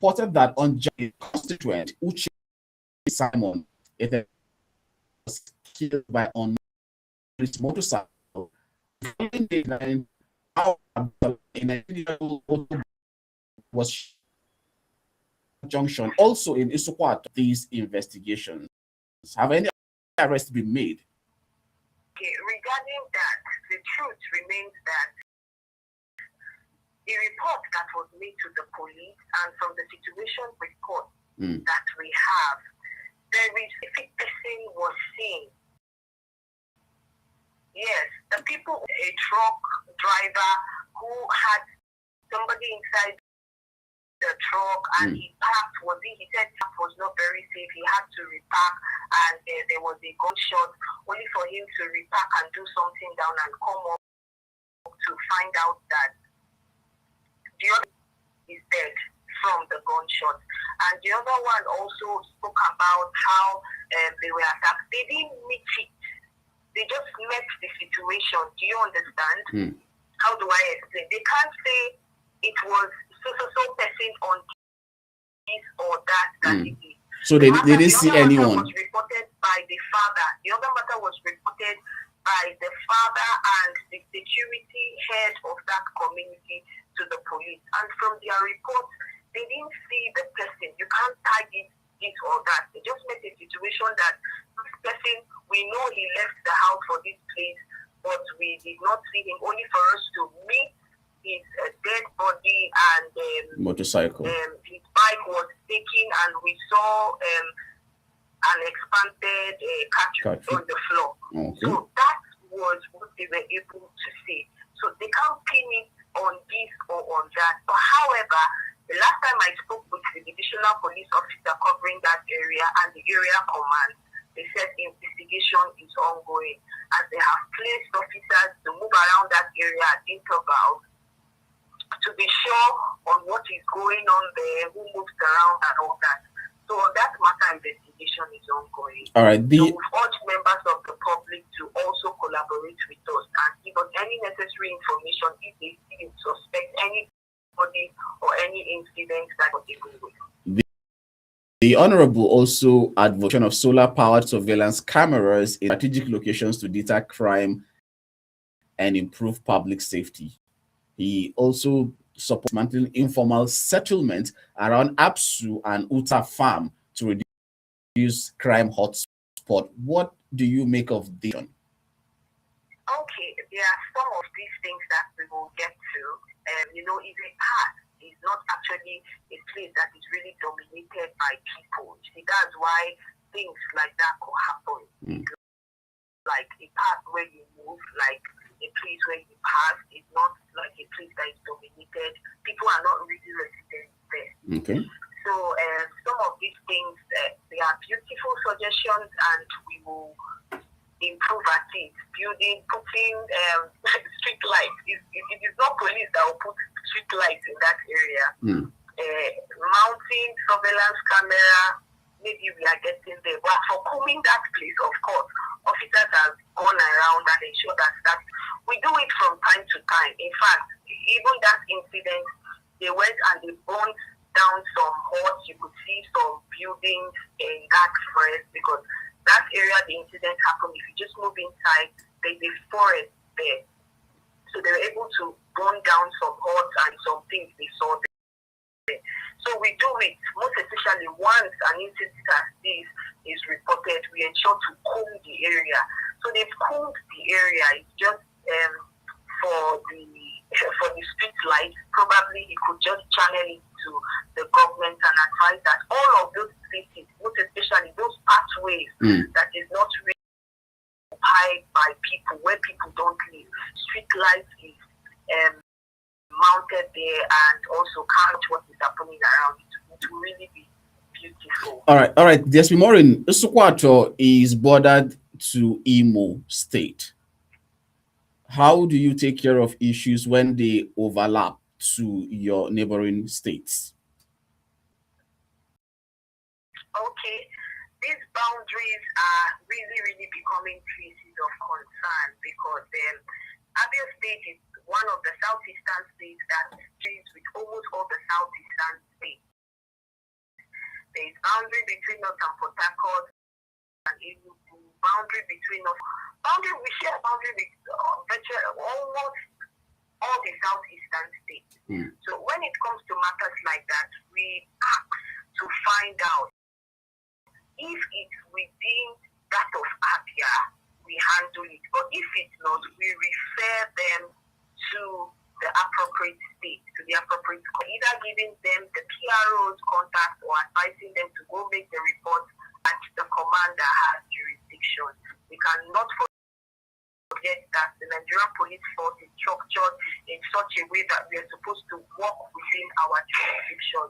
reported that on a constituent Uche Simon it was killed by on his motorcycle. Was junction also in Isukwat. These investigations, have any arrests been made? Okay, regarding that, the truth remains that the report that was made to the police and from the situation report that we have, there is a person was seen. Yes, the people, a truck driver who had somebody inside the truck and he parked. He said that was not very safe. He had to repark and there was a gunshot only for him to repark and do something down and come up to find out that the other is dead from the gunshot. And the other one also spoke about how they were attacked. They didn't meet it. They just met the situation. Do you understand? How do I explain? They can't say it was so person on this or that it is. So they didn't see anyone. Was reported by the father. The other matter was reported by the father and the security head of that community to the police. And from their reports, they didn't see the person. You can't tag it this or that. They just met a situation that this person, we know he left the house for this place, but we did not see him, only for us to meet his dead body and motorcycle. His bike was taken and we saw an expanded cartridge on the floor. Okay. So that was what they were able to say. So they can't pin it on this or on that. But however, the last time I spoke with the divisional police officer covering that area and the area command, they said investigation is ongoing as they have placed officers to move around that area at intervals to be sure on what is going on there, who moves around and all that. So on that matter, investigation is ongoing. All right. So we've urged members of the public to also collaborate with us and give us any necessary information if they suspect anybody or any incident that was able with. The Honorable also advocated of solar-powered surveillance cameras in strategic locations to deter crime and improve public safety. He also supports dismantling informal settlement around Apsu and Uta Farm to reduce crime hotspot. What do you make of this? Okay, there are some of these things that we will get to. It's a path. It's not actually a place that is really dominated by people. See, that's why things like that could happen. Like a path where you move, like a place where you pass, is not like a place that is dominated. People are not really resident there. Okay. So some of these things, they are beautiful suggestions and we will improve at it. Putting street lights. It is not police that will put street lights in that area. Mounting surveillance camera, maybe we are getting there. But for combing that place, of course, officers have gone around and ensured that we do it from time to time. In fact, even that incident, they went and they burned down some huts. You could see some buildings in that forest because that area the incident happened. If you just move inside, there's a forest there. So they were able to burn down some huts and some things they saw there. So we do it, most especially once an incident as this is reported, we ensure to comb the area. So they've combed the area. It's just for the street light. Probably you could just channel it to the government and advise that all of those places, most especially those pathways that is not really occupied by people, where people don't live. Street life is mounted there, and also count what is happening around it. It will really be beautiful. All right. Desmimorin, Usukwacho is bordered to Imo State. How do you take care of issues when they overlap to your neighboring states? Okay, these boundaries are really, really becoming places of concern because Abia State is one of the southeastern states that shares with almost all the southeastern states. There is boundary between us and Port Harcourt, and boundary between us. We share boundary with almost all the southeastern states. So when it comes to matters like that, we ask to find out if it's within that of Abia, we handle it. But if it's not, we refer them to the appropriate state, to the appropriate school, either giving them the PRO's contact or advising them to go make the report at the commander has jurisdiction. We cannot forget that the Nigerian police force is structured in such a way that we are supposed to work within our jurisdiction.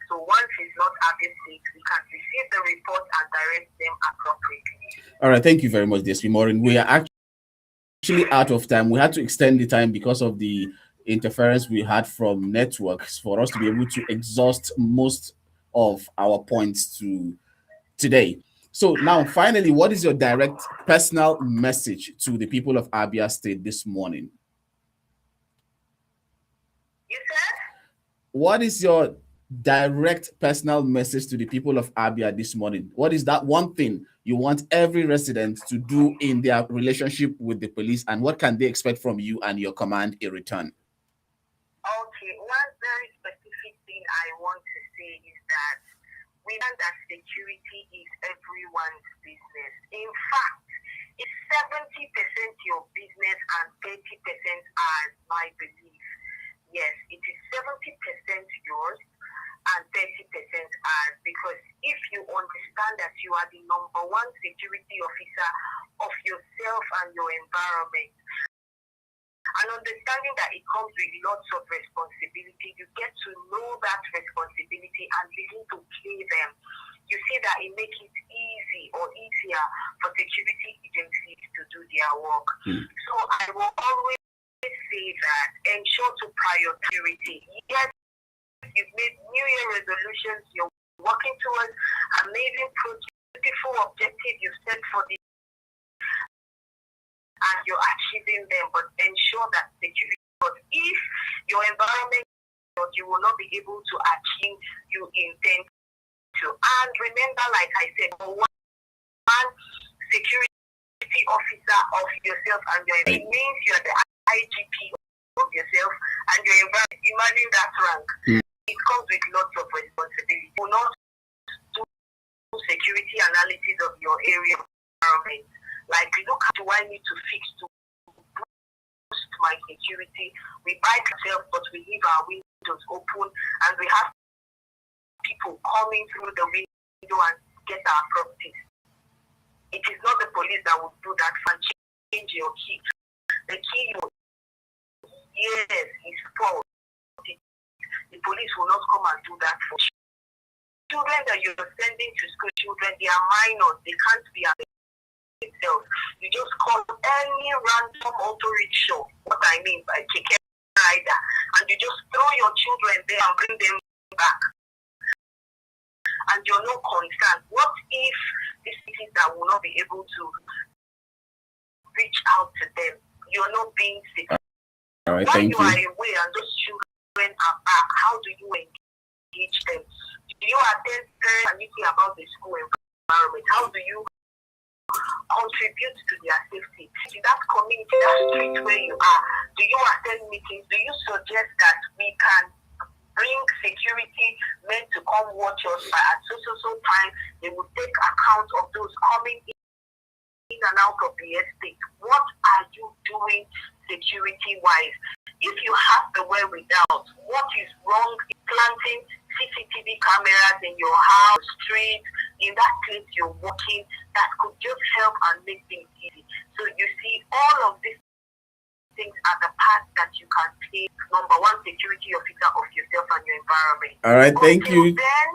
So once it's not Abia State, we can receive the report and direct them appropriately. All right, thank you very much, Desmimorin. We are actually out of time. We had to extend the time because of the interference we had from networks for us to be able to exhaust most of our points today. So now, finally, what is your direct personal message to the people of Abia State this morning? You said? What is your direct personal message to the people of Abia this morning? What is that one thing you want every resident to do in their relationship with the police, and what can they expect from you and your command in return? Okay, one very specific thing I want to say is that we know that security is everyone's business. In fact, it's 70% your business and 30% as my belief. Yes, it is 70% yours and 30% ours, because if you understand that you are the number one security officer of yourself and your environment, and understanding that it comes with lots of responsibility, you get to know that responsibility and begin to play them. You see that it makes it easy or easier for security agencies to do their work. So I will always say that ensure to priority. Yes, you've made New Year resolutions, you're working towards amazing beautiful objectives you've set for the and you're achieving them, but ensure that security, because if your environment, you will not be able to achieve you intend to. And remember, like I said, one security officer of yourself and your environment. It means you're the IGP of yourself and your environment. Imagine that rank. It comes with lots of responsibility. You will not do security analysis of your area environment. Like, look, do I need to fix to boost my security? We buy ourselves, but we leave our windows open, and we have people coming through the window and get our properties. It is not the police that will do that and change your key. The key, yes, is false. The police will not come and do that for you. Children that you're sending to school, children, they are minors, they can't be themselves. You just call any random auto rickshaw, what I mean by keke rider, and you just throw your children there and bring them back. And you're not concerned. What if these cities that will not be able to reach out to them? You're not being sick. All right, when thank you are away and those children are back, how do you engage them? Do you attend parents and meeting about the school environment? How do you contribute to their safety? In that community, that street where you are, do you attend meetings? Do you suggest that we can bring security men to come watch us by at so time? They will take account of those coming in and out of the estate. What are you doing security wise? If you have the wherewithal, what is wrong in planting CCTV cameras in your house, street, in that place you're working that could just help and make things easy. So you see, all of these things are the part that you can play. Number one, security officer of yourself and your environment. All right, thank you. Then,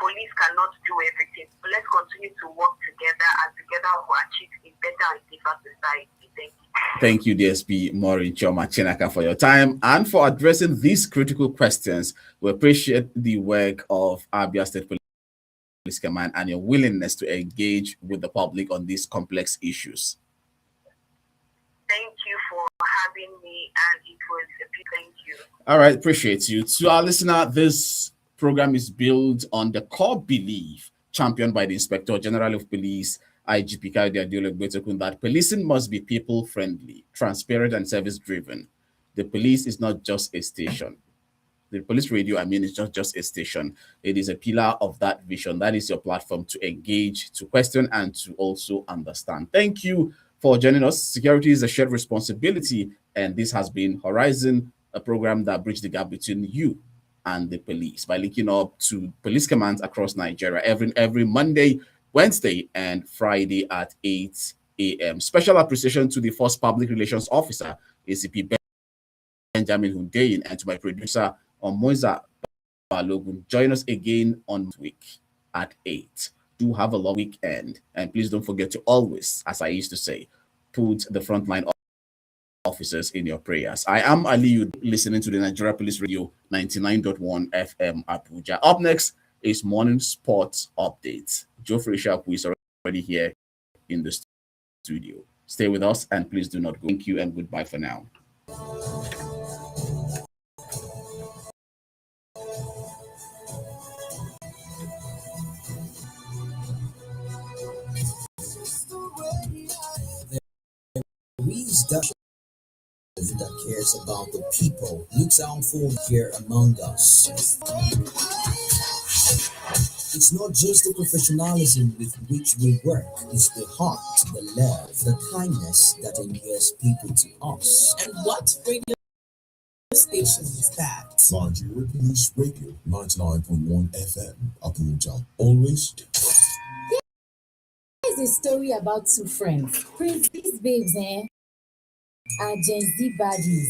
police cannot do everything. So let's continue to work together, and together we'll achieve a better and safer society. Thank you. Thank you, DSP Maureen Choma Chinaka, for your time and for addressing these critical questions. We appreciate the work of Abia State Police Command and your willingness to engage with the public on these complex issues. Thank you for having me, and it was a big thank you. All right, appreciate you. To our listener, this program is built on the core belief championed by the Inspector General of Police, IGP Kayode Adeola, that policing must be people-friendly, transparent, and service-driven. The police is not just a station. The police radio, is not just a station. It is a pillar of that vision. That is your platform to engage, to question, and to also understand. Thank you for joining us. Security is a shared responsibility, and this has been Horizon, a program that bridges the gap between you and the police by linking up to police commands across Nigeria every Monday, Wednesday, and Friday at 8 a.m. Special appreciation to the first public relations officer, ACP Benjamin Hundeyin, and to my producer, Omoiza Balogun. Join us again on week at 8. Do have a long weekend, and please don't forget to always, as I used to say, put the frontline officers in your prayers. I am Aliyu, listening to the Nigeria Police Radio 99.1 FM Abuja. Up next is Morning Sports Updates. Geoffrey Shapu is already here in the studio. Stay with us and please do not go. Thank you and goodbye for now. That cares about the people, looks out for here among us. It's not just the professionalism with which we work, it's the heart, the love, the kindness that endears people to us. And what radio station is that? Nigeria Police Radio 99.1 FM Abuja. Always. Here's a story about two friends. These babes, are Gen Z baddies.